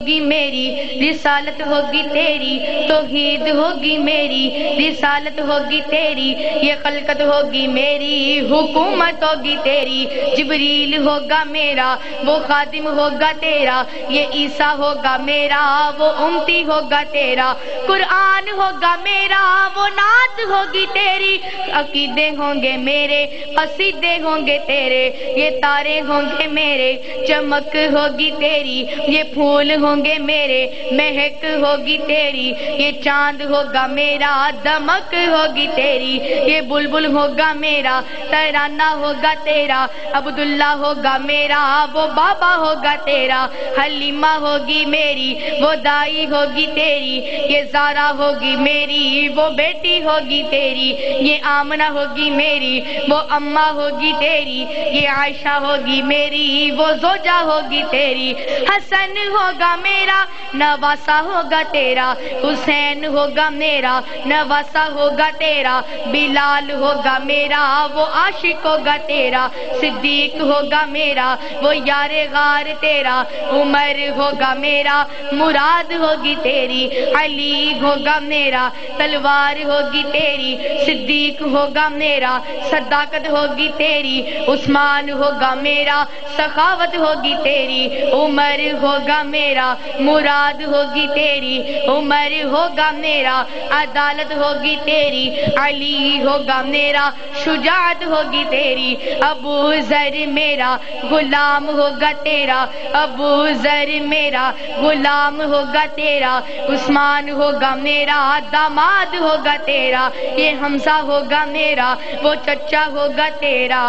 ہوگی میری رسالت ہوگی تیری، توحید ہوگی میری رسالت ہوگی تیری، یہ خلقت ہوگی میری حکومت ہوگی تیری، جبریل ہوگا میرا وہ خادم ہوگا تیرا، یہ عیسیٰ ہوگا میرا وہ امتی ہوگا تیرا، قرآن ہوگا میرا وہ نعت ہوگی تیری، عقیدے ہوں گے میرے قصیدے ہوں گے تیرے، یہ تارے ہوں گے میرے چمک ہوگی تیری، یہ پھول ہوں گے میرے مہک ہوگی تیری، یہ چاند ہوگا میرا دمک ہوگی تیری، یہ بلبل ہوگا میرا ترانہ ہوگا تیرا، عبداللہ ہوگا میرا وہ بابا ہوگا تیرا، حلیمہ ہوگی میری وہ دائی ہوگی تیری، یہ زارا ہوگی میری وہ بیٹی ہوگی تیری، یہ آمنہ ہوگی میری وہ اماں ہوگی تیری، یہ عائشہ ہوگی میری وہ زوجہ ہوگی تیری، حسن ہوگا میرا نواسہ ہوگا تیرا، حسین ہوگا میرا نواسہ ہوگا تیرا، بلال ہوگا میرا وہ عاشق ہوگا تیرا، صدیق ہوگا میرا وہ یار غار تیرا، عمر ہوگا میرا مراد ہوگی تیری، علی ہوگا میرا تلوار ہوگی تیری، صدیق ہوگا میرا صداقت ہوگی تیری، عثمان ہوگا میرا سخاوت ہوگی تیری، عمر ہوگا میرا مراد ہوگی تیری، عمر ہوگا میرا عدالت ہوگی تیری، علی ہوگا میرا شجاعت ہوگی تیری، ابو ذر میرا غلام ہوگا تیرا، ابو ذر میرا غلام ہوگا تیرا، عثمان ہوگا میرا داماد ہوگا تیرا، یہ حمزہ ہوگا میرا وہ چچا ہوگا تیرا،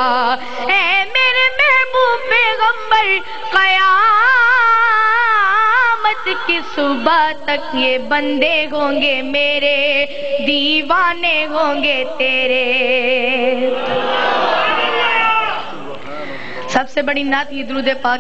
اے میرے محبوب پیغمبر قیامت کی صبح تک یہ بندے ہوں گے میرے، دیوانے ہوں گے تیرے۔ سب سے بڑی نعت یہ درود پاک